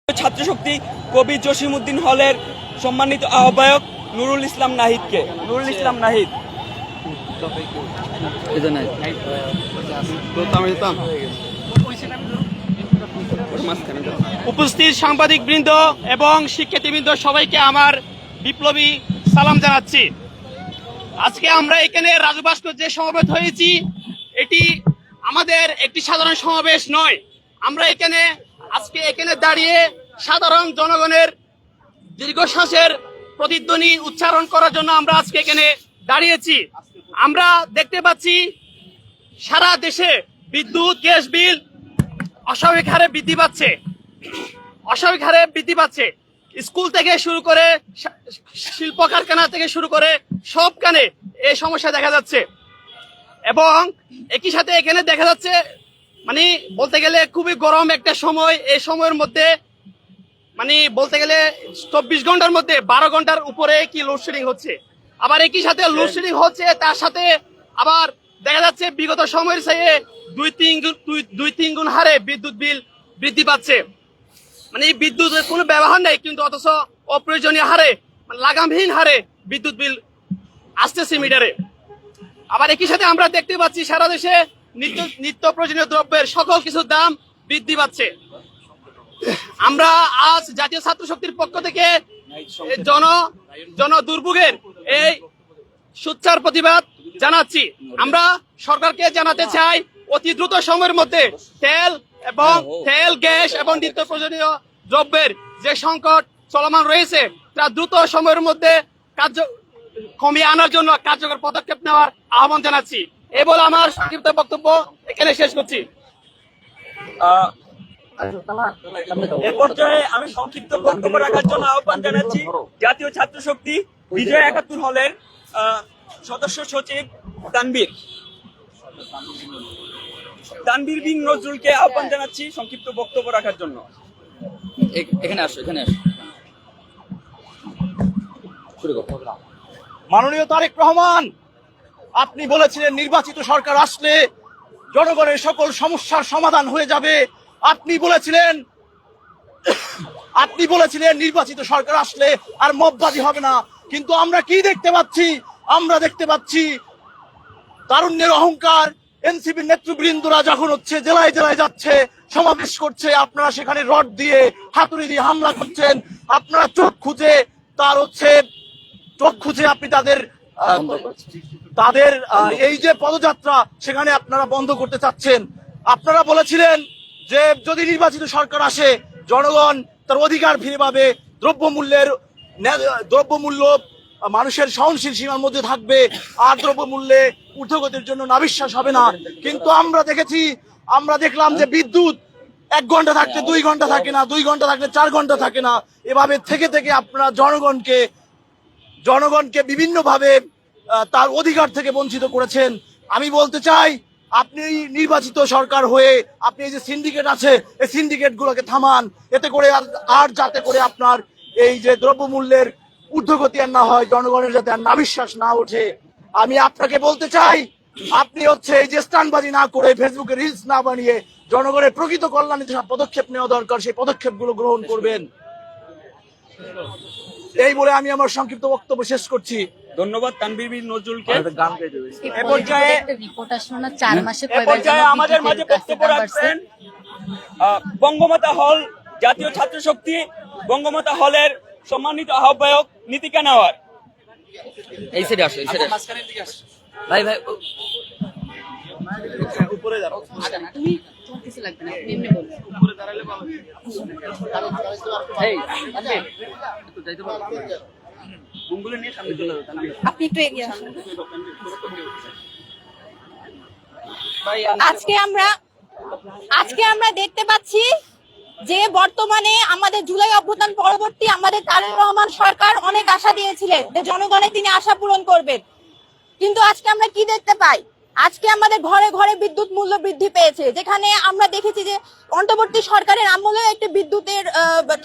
ছাত্র শক্তি কবি জসিমউদ্দিন হলের সম্মানিত আহ্বায়ক নুরুল ইসলাম নাহিদ। উপস্থিত সাংবাদিক বৃন্দ এবং শিক্ষার্থীবৃন্দ সবাইকে আমার বিপ্লবী সালাম জানাচ্ছি। আজকে আমরা এখানে রাজু ভাস্কর্যে সমবেত হয়েছি। এটি আমাদের একটি সাধারণ সমাবেশ নয়। আমরা আজকে এখানে দাঁড়িয়ে সাধারণ জনগণের দীর্ঘশ্বাসের প্রতিধ্বনি উচ্চারণ করার জন্য আমরা আজকে এখানে দাঁড়িয়েছি। আমরা দেখতে পাচ্ছি সারা দেশে বিদ্যুৎ গ্যাস বিল অস্বাভাবিক হারে বৃদ্ধি পাচ্ছে। স্কুল থেকে শুরু করে শিল্প কারখানা থেকে শুরু করে সবখানে এই সমস্যা দেখা যাচ্ছে এবং একই সাথে এখানে দেখা যাচ্ছে মানে বলতে গেলে খুবই গরম একটা সময়। এই সময়ের মধ্যে মানে বলতে গেলে 24 ঘন্টার মধ্যে 12 ঘন্টার উপরে কি লোডশেডিং হচ্ছে। আবার একই সাথে লোডশেডিং হচ্ছে, তার সাথে আবার দেখা যাচ্ছে বিগত সময়ের চেয়ে 2-3 গুণ হারে বিদ্যুৎ বিল বৃদ্ধি পাচ্ছে। মানে এই বিদ্যুতের কোনো ব্যবহার নেই, কিন্তু অথচ অপ্রয়োজনীয় হারে মানে লাগামহীন হারে বিদ্যুৎ বিল আসতেছে মিটারে। আবার একই সাথে আমরা দেখতে পাচ্ছি সারা দেশে নিত্য প্রয়োজনীয় দ্রব্যের সকল কিছুর দাম বৃদ্ধি পাচ্ছে। আমরা আজ জাতীয় ছাত্র শক্তির পক্ষ থেকে জন দুর্ভোগের এই সোচ্চার প্রতিবাদ জানাচ্ছি। আমরা সরকারকে জানাতে চাই অতি দ্রুত সময়ের মধ্যে তেল গ্যাস এবং নিত্য প্রয়োজনীয় দ্রব্যের যে সংকট চলমান রয়েছে তা দ্রুত সময়ের মধ্যে কমিয়ে আনার জন্য কার্যকর পদক্ষেপ নেওয়ার আহ্বান জানাচ্ছি। এই বলে আমার সংক্ষিপ্ত বক্তব্য এখানে শেষ করছি। এ পর্যায়ে আমি সংক্ষিপ্ত বক্তব্য রাখার জন্য আহ্বান জানাচ্ছি জাতীয় ছাত্র শক্তি বিজয় 71 হলের সদস্য সচিব তানভীর বিন নজরুলকে আহ্বান জানাচ্ছি সংক্ষিপ্ত বক্তব্য রাখার জন্য। এখানে আসো। মাননীয় তারেক রহমান, আপনি বলেছিলেন নির্বাচিত সরকার আসলে জনগণের সকল সমস্যার সমাধান হয়ে যাবে। আপনি বলেছিলেন নির্বাচিত সরকার আসলে আর মববাজি হবে না। কিন্তু আমরা কি দেখতে পাচ্ছি? আমরা দেখতে পাচ্ছি তারুণ্যের অহংকার। এনসিপির নেতৃবৃন্দরা যখন জেলায় জেলায় যাচ্ছে, সমাবেশ করছে, আপনারা সেখানে রড দিয়ে হাতুড়ি দিয়ে হামলা করছেন। আপনারা চোখ খুঁজে আপনি তাদের এই যে পদযাত্রা সেখানে আপনারা বন্ধ করতে চাচ্ছেন। আপনারা বলেছিলেন যে যদি নির্বাচিত সরকার আসে জনগণ তার অধিকার ফিরে পাবে, দ্রব্যমূল্য মানুষের সহনশীল সীমার মধ্যে থাকবে, আর দ্রব্যমূল্যে ঊর্ধ্বগতির জন্য নাবিশ্বাস হবে না। কিন্তু আমরা দেখলাম যে বিদ্যুৎ 1 ঘন্টা থাকতে 2 ঘন্টা থাকে না, 2 ঘন্টা থাকলে 4 ঘন্টা থাকে না। এভাবে থেকে আপনারা জনগণকে বিভিন্নভাবে তার অধিকার থেকে বঞ্চিত করেছেন। আমি বলতে চাই, আপনি নির্বাচিত সরকার হয়ে আপনি এই যে সিন্ডিকেট আছে এই সিন্ডিকেট গুলোকে থামান, এতে করে আর যাতে করে আপনার এই যে দ্রব্যমূল্যের ঊর্ধ্বগতি আর না হয়, জনগণের যাতে আর নাবিশ্বাস না ওঠে। আমি আপনাকে বলতে চাই, আপনি এই যে স্টানবাজি না করে, ফেসবুকে রিলস না বানিয়ে জনগণের প্রকৃত কল্যাণে যেসব পদক্ষেপ নেওয়া দরকার সেই পদক্ষেপগুলো গ্রহণ করবেন। এই বলে আমি আমার সংক্ষিপ্ত বক্তব্য শেষ করছি। ধন্যবাদ তানভীর বিন নজরুলকে। এ পর্যায়ে আমাদের মাঝে বক্তব্য রাখবেন বঙ্গমাতা হল জাতীয় ছাত্র শক্তি বঙ্গমাতা হলের সম্মানিত আহ্বায়ক নীতিকা নেওয়ার। এই সাইডে আসো। ভাই উপরে দাঁড়াও। আপনি একটু এগিয়ে আসুন। আজকে আমরা দেখতে পাচ্ছি যে বর্তমানে আমাদের জুলাই অভ্যুত্থান পরবর্তী আমাদের তারেক রহমান সরকার অনেক আশা দিয়েছিলেন যে জনগণের তিনি আশা পূরণ করবেন, কিন্তু আজকে আমরা কি দেখতে পাই? আজকে আমাদের ঘরে ঘরে বিদ্যুৎ মূল্য বৃদ্ধি পেয়েছে, যেখানে আমরা দেখেছি যে অন্তর্বর্তী সরকারের আমলে একটি বিদ্যুতের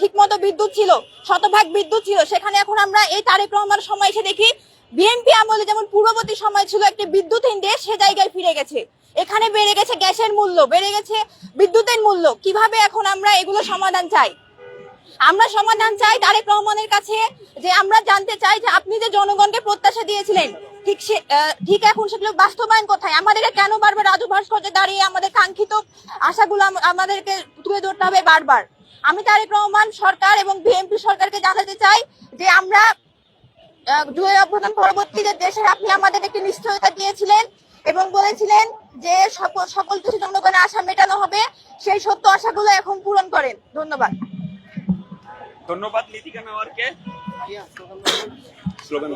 ঠিকমতো বিদ্যুৎ ছিল, শতভাগ বিদ্যুৎ ছিল, সেখানে এখন আমরা এই তারেক রহমান সময় এসে দেখি বিএনপি আমলে যেমন পূর্ববর্তী সময় ছিল একটি বিদ্যুৎহীন দেশ, সে জায়গায় ফিরে গেছে। এখানে বেড়ে গেছে গ্যাসের মূল্য, বেড়ে গেছে বিদ্যুতের মূল্য। কিভাবে এখন আমরা এগুলো সমাধান চাই? আমরা সমাধান চাই তারেক রহমানের কাছে, যে আমরা জানতে চাই যে আপনি যে জনগণকে প্রত্যাশা দিয়েছিলেন ঠিক এখন সেগুলো বাস্তবায়ন কোথায়? আমাদেরকে কেন বারবার রাজু ভাস্কর্যে দাঁড়িয়ে আমাদের কাঙ্ক্ষিত আশাগুলো আমাদেরকে তুলে ধরতে হবে বারবার? আমি তারেক রহমান সরকার এবং বিএনপি সরকারকে জানাতে চাই যে আমরা জুলাই অভ্যুত্থান পরবর্তী যে দেশের আপনি আমাদের একটি নিশ্চয়তা দিয়েছিলেন এবং বলেছিলেন যে সকল কিছু জনগণের আশা মেটানো হবে, সেই সত্য আশাগুলো এখন পূরণ করেন। ধন্যবাদ। ধন্যবাদ নীতিকা নেওয়ারকে। স্লোগান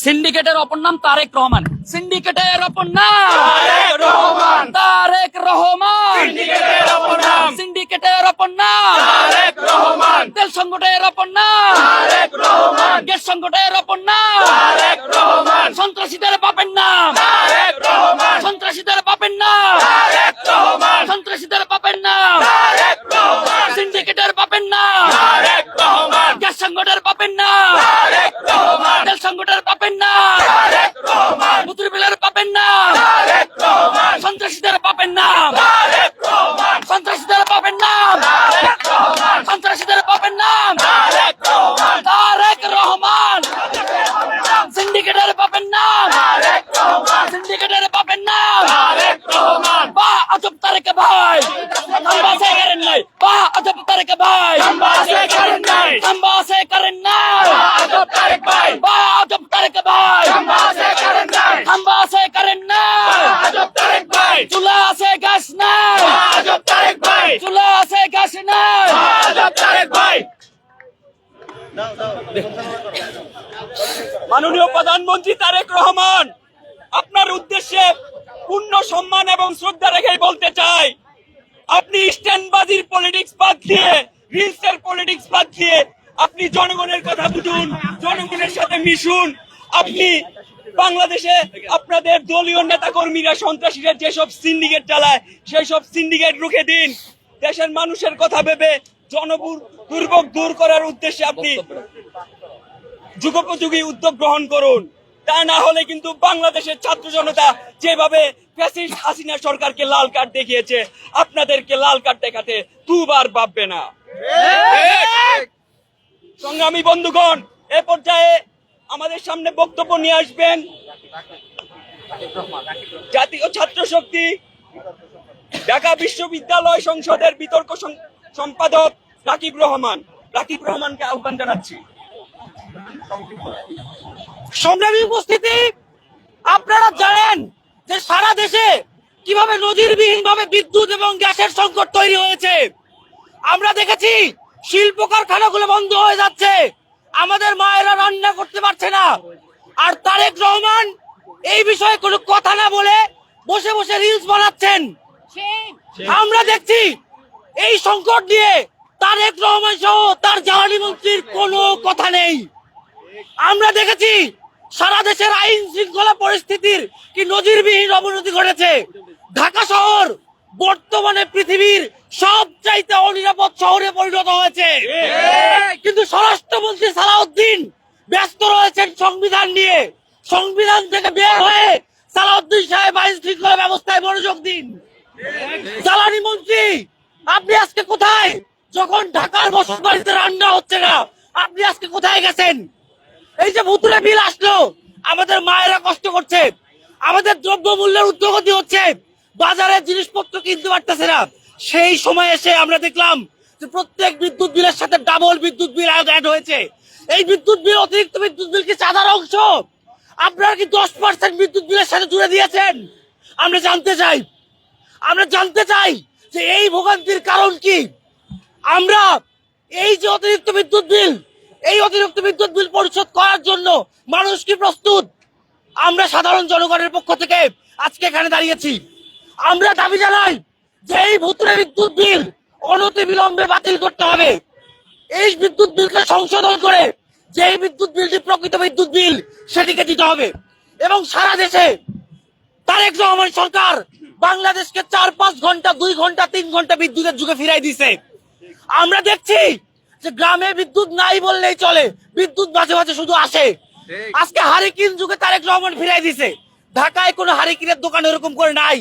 সিন্ডিকেটের অপর নাম তারেক রহমান। সিন্ডিকেটের অপর নাম তারেক রহমান। তারেক রহমান সিন্ডিকেটের অপর নাম। সিন্ডিকেটের অপর নাম তারেক রহমান। তেল সংকটের অপর নাম তারেক রহমান। গ্যাস সংকটের অপর নাম তারেক রহমান। সন্ত্রাসীদের বাপের নাম তারেক রহমান। সন্ত্রাসীদের বাপের নাম তারেক রহমান। সন্ত্রাসীদের বাপের নাম তারেক রহমান। সিন্ডিকেটের বাপের নাম তারেক রহমান। গ্যাস সংকটের বাপের নাম তারেক রহমান। তেল সংকটের বাপের নাম তারেক রহমান। মুতুর বিলের বাপের নাম তারেক রহমান। সন্ত্রাসীদের বাপের নাম তারেক রহমান। সন্ত্রাসীদের বাপের নাম তারেক রহমান। সন্ত্রাসীদের বাপের নাম তারেক রহমান। তারেক রহমান। সিন্ডিকেটের বাপের নাম তারেক রহমান। সিন্ডিকেটের বাপের নাম তারেক রহমান। বা আজব তারেক ভাই হামবাসে করেন নাই। বা আজব তারেক ভাই হামবাসে করেন নাই। হামবাসে করেন নাই। বা আজব তারেক ভাই। বা আজব তারেক ভাই হামবাসে করেন নাই। হামবাসে করেন নাই। বা আজব তারেক ভাই। চুলা আছে গ্যাস নাই। বা আজব তারেক ভাই। চুলা আছে গ্যাস নাই। বা আজব তারেক ভাই। মাননীয় প্রধানমন্ত্রী তারেক রহমান, আপনার উদ্দেশ্যে পূর্ণ সম্মান এবং শ্রদ্ধা রেখেই বলতে চাই, আপনি স্ট্যান্ডবাজির পলিটিক্স বাদ দিয়ে, রিলসের পলিটিক্স বাদ দিয়ে আপনি জনগণের কথা বুঝুন, জনগণের সাথে মিশুন। আপনি বাংলাদেশে আপনাদের দলীয় নেতাকর্মীরা সন্ত্রাসীরা যেসব সিন্ডিকেট চালায় সেই সব সিন্ডিকেট রুখে দিন। দেশের মানুষের কথা ভেবে দুর্ভোগ দূর করার উদ্দেশ্যে আপনি যুগোপযোগী উদ্যোগ গ্রহণ করুন। তা না হলে কিন্তু বাংলাদেশের ছাত্র জনতা যেভাবে ফ্যাসিস্ট হাসিনা সরকারকে লাল কার্ড দেখিয়েছে, আপনাদেরকে লাল কার্ড দেখাতে দুবার ভাববে না। সংগ্রামী বন্ধুগণ, এ পর্যায়ে আমাদের সামনে বক্তব্য নিয়ে আসবেন জাতীয় ছাত্র শক্তি ঢাকা বিশ্ববিদ্যালয় সংসদের বিতর্ক সম্পাদক রাকিব রহমান। রাকিব রহমানকে আহ্বান জানাচ্ছি। সংগ্রামী উপস্থিতি, আপনারা জানেন যে সারা দেশে কিভাবে নজিরবিহীন ভাবে বিদ্যুৎ এবং গ্যাসের সংকট তৈরি হয়েছে। আমরা দেখেছি শিল্প কারখানাগুলো বন্ধ হয়ে যাচ্ছে, আমাদের মায়েরা রান্না করতে পারছে না। আর তারেক রহমান এই বিষয়ে কোনো কথা না বলে বসে বসে রিলস বানাচ্ছেন। আমরা দেখছি এই সংকট নিয়ে তারেক রহমান সহ তার জ্বালানি মন্ত্রীর কোনো কথা নেই। আমরা দেখেছি সারা দেশের আইন শৃঙ্খলা পরিস্থিতির কি নজিরবিহীন অবনতি ঘটেছে। ঢাকা শহর বর্তমানে পৃথিবীর সবচাইতে অনিরাপদ শহরে পরিণত হয়েছে। কিন্তু স্বরাষ্ট্রমন্ত্রী সালাউদ্দিন ব্যস্ত রয়েছেন সংবিধান নিয়ে। সংবিধান থেকে বের হয়ে সালাউদ্দিন সাহেব আইন শৃঙ্খলা ব্যবস্থায় মনোযোগ দিন। জ্বালানি মন্ত্রী, আপনি আজকে কোথায়? যখন ঢাকার বসতবাড়িতে রান্না হচ্ছে না, আপনি আজকে কোথায় গেছেন? এই যে ভুতুরে বিল আসলো, আমাদের মায়েরা কষ্ট করছে, আমাদের দ্রব্য মূল্যের ঊর্ধ্বগতি হচ্ছে, বাজারে জিনিসপত্র কিনতে পারতেছে না। সেই সময় এসে আমরা দেখলাম যে প্রত্যেক বিদ্যুৎ বিলের সাথে ডাবল বিদ্যুৎ বিল অ্যাড হয়েছে। এই বিদ্যুৎ বিল, অতিরিক্ত বিদ্যুৎ বিল কি চাঁদার অংশ? আপনারা কি 10% বিদ্যুৎ বিলের সাথে জুড়ে দিয়েছেন? আমরা জানতে চাই যে এই ভোগান্তির কারণ কি। আমরা এই যে অতিরিক্ত বিদ্যুৎ বিল, এই অতিরিক্ত বিদ্যুৎ বিল পরিশোধ করার জন্য মানুষ কি প্রস্তুত? আমরা সাধারণ জনগণের পক্ষ থেকে আজকে এখানে দাঁড়িয়েছি। আমরা দাবি জানাই যে এই ভুতুরে বিদ্যুৎ বিল অনতিবিলম্বে বাতিল করতে হবে। এই বিদ্যুৎ বিলকে সংশোধন করে যে এই বিদ্যুৎ বিলটি প্রকৃত বিদ্যুৎ বিল সেটিকে দিতে হবে। এবং সারা দেশে তারেক রহমান সরকার বাংলাদেশকে 4-5 ঘন্টা, 2 ঘন্টা, 3 ঘন্টা বিদ্যুতের যুগে ফিরাই দিছে। আমরা দেখছি যে গ্রামে বিদ্যুৎ নাই বললেই চলে, বিদ্যুৎ মাঝে মাঝে শুধু আসে। আজকে হারিকিন যুগে তারেক রহমান ফিরাই দিছে। ঢাকায় কোনো হারিকিনের দোকান এরকম করে নাই।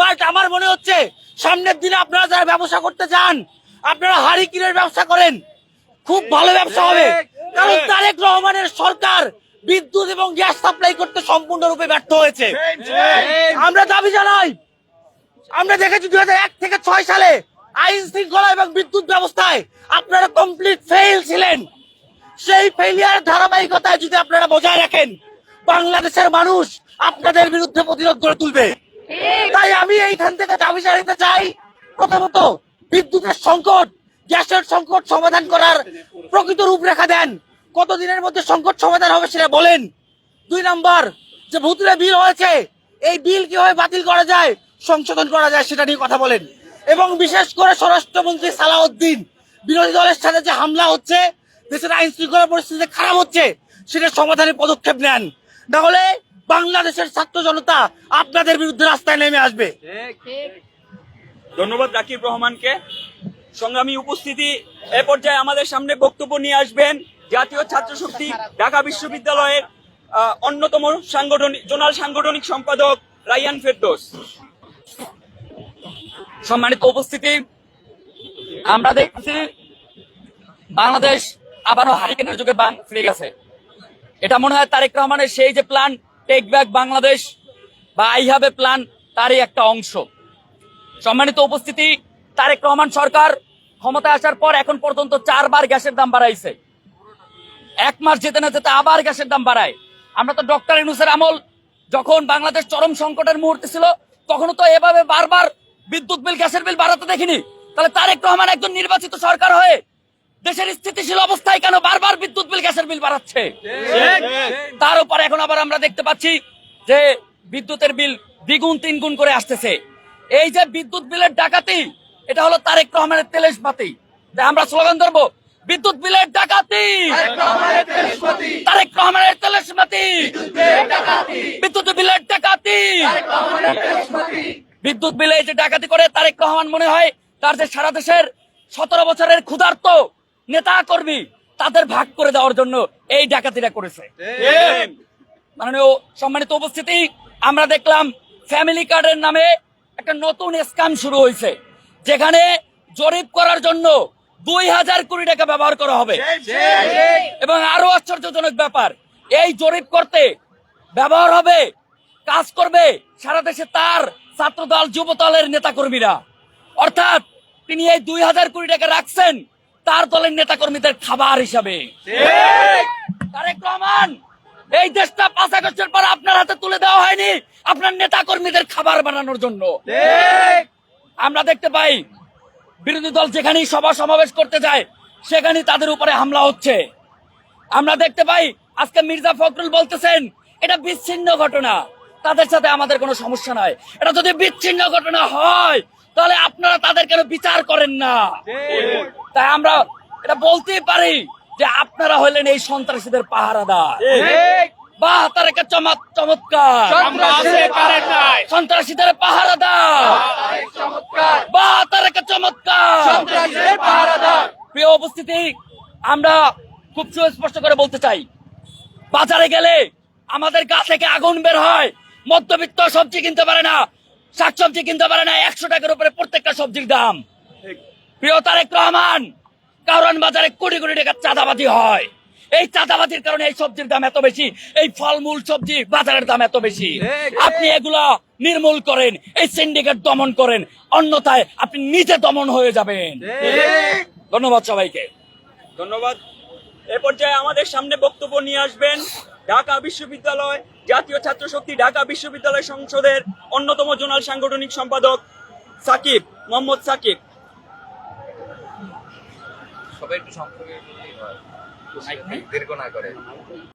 বাট আমার মনে হচ্ছে সামনের দিনে আপনারা যারা ব্যবসা করতে চান, আপনারা হাড়ি কিনের ব্যবসা করেন, খুব ভালো ব্যবসা হবে, কারণ তারেক রহমানের সরকার বিদ্যুৎ এবং গ্যাস সাপ্লাই করতে সম্পূর্ণরূপে ব্যর্থ হয়েছে। আমরা দাবি জানাই, আমরা দেখেছি 2001 থেকে 6 সালে আইন শৃঙ্খলা এবং বিদ্যুৎ ব্যবস্থায় আপনারা কমপ্লিট ফেল ছিলেন। সেই ফেলিয়ার ধারাবাহিকতায় যদি আপনারা বজায় রাখেন, বাংলাদেশের মানুষ আপনাদের বিরুদ্ধে প্রতিরোধ গড়ে তুলবে। তাই আমি এইখান থেকে দাবি জানাতে চাই, প্রথমত বিদ্যুতের সংকট, গ্যাসের সংকট সমাধান করার প্রকৃত রূপরেখা দেন। কতদিনের মধ্যে সংকট সমাধান হবে সেটা বলেন। 2 নম্বর, যে ভুতুরে বিল হয়েছে, এই বিল কিভাবে বাতিল করা যায়, সংশোধন করা যায় সেটা নিয়ে কথা বলেন। এবং বিশেষ করে স্বরাষ্ট্রমন্ত্রী সালাউদ্দিন, বিরোধী দলের সাথে যে হামলা হচ্ছে, দেশের আইন শৃঙ্খলা পরিস্থিতি খারাপ হচ্ছে, সেটার সমাধানে পদক্ষেপ নেন, না হলে বাংলাদেশের ছাত্র জনতা আপনাদের বিরুদ্ধে রাস্তায় নেমে আসবে। ধন্যবাদ রাকিব রহমানকে। সংগ্রামী উপস্থিতি, এ পর্যায়ে আমাদের সামনে বক্তব্য নিয়ে আসবেন জাতীয় ছাত্র শক্তি ঢাকা বিশ্ববিদ্যালয়ের অন্যতম জোনাল সাংগঠনিক সম্পাদক রায়হান ফেরদৌস। সম্মানিত উপস্থিতি, আমরা দেখছি বাংলাদেশ আবারও হারিকেনের যুগে ফিরে গেছে। এটা মনে হয় তারেক রহমানের সেই যে প্ল্যান টেক ব্যাক বাংলাদেশ বা আই হ্যাভ এ প্ল্যান, তারই একটা অংশ। সম্মানিত উপস্থিতি, তারেক রহমান সরকার ক্ষমতায় আসার পর এখন পর্যন্ত 4 বার গ্যাসের দাম বাড়াইছে। 1 মাস যেতে না যেতে আবার গ্যাসের দাম বাড়ায়। আমরা তো ডক্টর ইউনূসের আমল, যখন বাংলাদেশ চরম সংকটের মুহূর্তে ছিল, তখনও তো এভাবে বারবার বিদ্যুৎ বিল, গ্যাসের বিল বাড়াতে দেখিনি। তাহলে তারেক রহমান একজন নির্বাচিত সরকার হয়ে দেশের স্থিতিশীল অবস্থায় কেন বারবার বিদ্যুৎ বিল, গ্যাসের বিল বাড়াচ্ছে? তার উপর এখন আবার আমরা দেখতে পাচ্ছি যে বিদ্যুতের বিল 2 গুণ 3 গুণ করে আসতেছে। এই যে বিদ্যুৎ বিলের ডাকাতি, এটা হলো তারেক রহমানের তেলেশবাতি। আমরা স্লোগান ধরবো, বিদ্যুৎ বিলের ডাকাতি, তারেক রহমানের তেলেশবাতি, বিদ্যুৎ বিলের ডাকাতি। বিদ্যুৎ বিলে যে ডাকাতি করে তারেক রহমান মনে হয় তার যে সারা দেশের 17 বছরের ক্ষুধার্ত নেতা কর্মী, তাদের ভাগ করে দেওয়ার জন্য এই ডাকাতিটা করেছে। মাননীয় সম্মানিত উপস্থিতি, আমরা দেখলাম ফ্যামিলি কার্ডের নামে একটা নতুন স্ক্যাম শুরু হয়েছে, যেখানে জরিপ করার জন্য 2000 কোটি টাকা ব্যবহার করা হবে। এবং আরো আশ্চর্যজনক ব্যাপার, এই জরিপ করতে ব্যবহার হবে, কাজ করবে সারা দেশে তার ছাত্রদল, যুবদলের নেতা কর্মীরা। অর্থাৎ তিনি এই 2000 কোটি টাকা রাখছেন তার দলের নেতা কর্মীদের খাবার হিসাবে। তারেক রহমান, এই দেশটা 5 আগস্টের পর আপনার হাতে তুলে দেওয়া হয়নি আপনার নেতা কর্মীদের খাবার বানানোর জন্য। আমরা দেখতে পাই বিরোধী দল যেখানেই সভা সমাবেশ করতে যায়, সেখানেই তাদের উপরে হামলা হচ্ছে। আমরা দেখতে পাই আজকে মির্জা ফখরুল বলতেছেন এটা বিচ্ছিন্ন ঘটনা, তাদের সাথে আমাদের কোনো সমস্যা নাই। এটা যদি বিচ্ছিন্ন ঘটনা হয়, তাহলে আপনারা তাদের কেন বিচার করেন না? তাই আমরা এটা বলতেই পারি যে আপনারা হলেন এই সন্ত্রাসীদের পাহারাদার। বাহ, তারেক চমৎকার, সন্ত্রাসীদের পাহারাদার। বাহ, তারেক চমৎকার। প্রিয় উপস্থিতি, আমরা খুব সুস্পষ্ট করে বলতে চাই, বাজারে গেলে আমাদের গা থেকে আগুন বের হয়। মধ্যবিত্ত সবজি কিনতে পারে না, শাকসবজি কিনতে পারে না, 100 টাকার উপরে প্রত্যেকটা সবজির দাম। প্রিয় তারেক রহমান, কারণ বাজারে কোটি কোটি টাকার চাঁদাবাজি হয়। এই চাঁদাবাজির কারণে এই সবজির দাম এত বেশি, এই ফলমূল সবজি বাজারের দাম এত বেশি। আপনি এগুলা নির্মূল করেন, এই সিন্ডিকেট দমন করেন, অন্যথায় আপনি নিজে দমন হয়ে যাবেন। ধন্যবাদ সবাইকে। ধন্যবাদ। এ পর্যায়ে আমাদের সামনে বক্তব্য নিয়ে আসবেন ঢাকা বিশ্ববিদ্যালয় জাতীয় ছাত্র শক্তি ঢাকা বিশ্ববিদ্যালয় সংসদের অন্যতম জোনাল সাংগঠনিক সম্পাদক সাকিব, মোহাম্মদ সাকিব। সবাই একটু সংক্ষেপে দীর্ঘ না করে।